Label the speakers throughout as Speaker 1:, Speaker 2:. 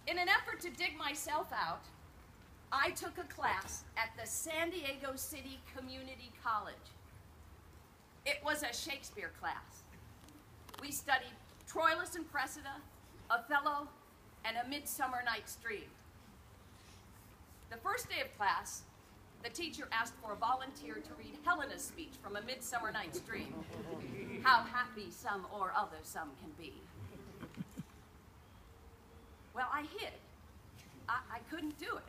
Speaker 1: In an effort to dig myself out, I took a class at the San Diego City Community College. It was a Shakespeare class. We studied Troilus and Cressida, Othello, and A Midsummer Night's Dream. The first day of class, the teacher asked for a volunteer to read Helena's speech from A Midsummer Night's Dream. How happy some or other some can be. Well, I hid. I couldn't do it.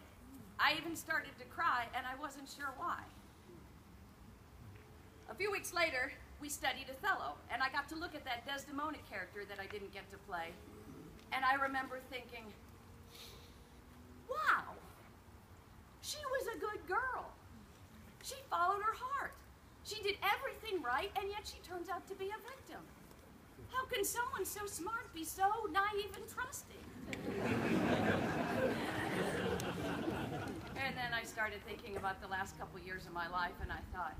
Speaker 1: I even started to cry, and I wasn't sure why. A few weeks later, we studied Othello, and I got to look at that Desdemona character that I didn't get to play. And I remember thinking, wow, she was a good girl. She followed her heart. She did everything right, and yet she turns out to be a victim. How can someone so smart be so naive and trusting? And then I started thinking about the last couple years of my life, and I thought,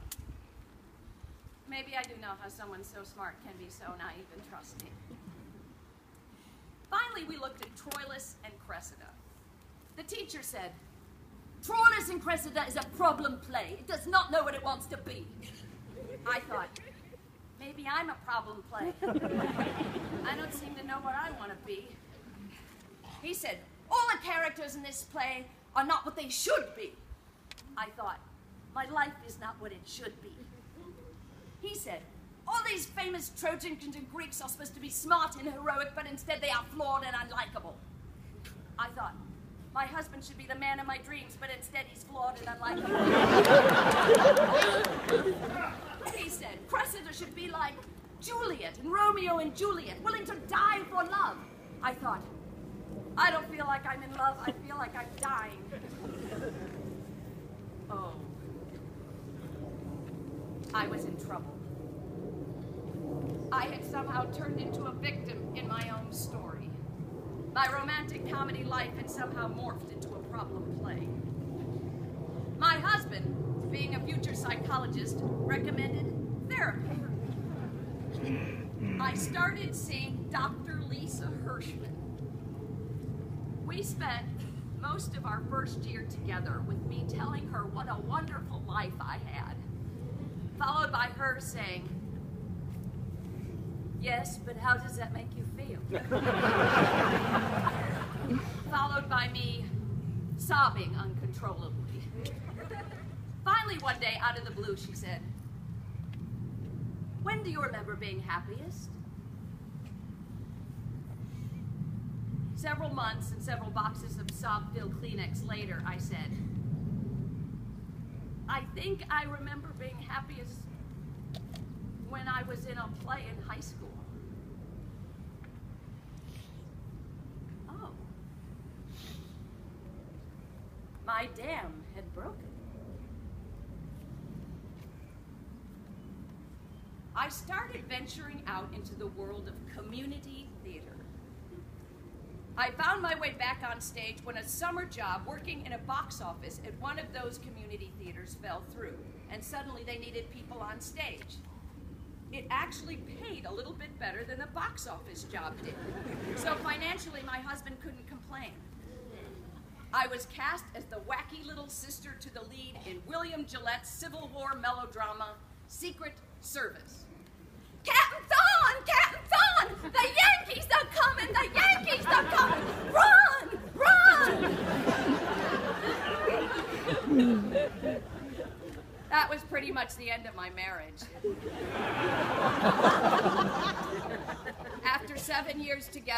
Speaker 1: maybe I do know how someone so smart can be so naive and trusting. Finally, we looked at Troilus and Cressida. The teacher said, Troilus and Cressida is a problem play. It does not know what it wants to be. I thought, maybe I'm a problem play. I don't seem to know what I want to be. He said, all the characters in this play are not what they should be. I thought, my life is not what it should be. He said, all these famous Trojans and Greeks are supposed to be smart and heroic, but instead they are flawed and unlikable. I thought, my husband should be the man of my dreams, but instead he's flawed and unlikable. He said, Cressida should be like Juliet and Romeo and Juliet, willing to die for love. I thought, I don't feel like I'm in love, I feel like I'm dying. Oh. I was in trouble. I had somehow turned into a victim in my own story. My romantic comedy life had somehow morphed into a problem play. My husband, being a future psychologist, recommended therapy. I started seeing Dr. Lisa Hirschman. We spent most of our first year together with me telling her what a wonderful life I had, followed by her saying, yes, but how does that make you feel? Followed by me sobbing uncontrollably. Finally, one day, out of the blue, she said, when do you remember being happiest? Several months and several boxes of sob-filled Kleenex later, I said, I think I remember being happiest when I was in a play in high school. Oh. My dam had broken. I started venturing out into the world of community theater. I found my way back on stage when a summer job working in a box office at one of those community theaters fell through, and suddenly they needed people on stage. It actually paid a little bit better than the box office job did, so financially my husband couldn't complain. I was cast as the wacky little sister to the lead in William Gillette's Civil War melodrama, Secret Service. Captain Thorne! Captain Thorne! The Yankees are coming! The Yankees are coming! Run! Run! That was pretty much the end of my marriage. After 7 years together,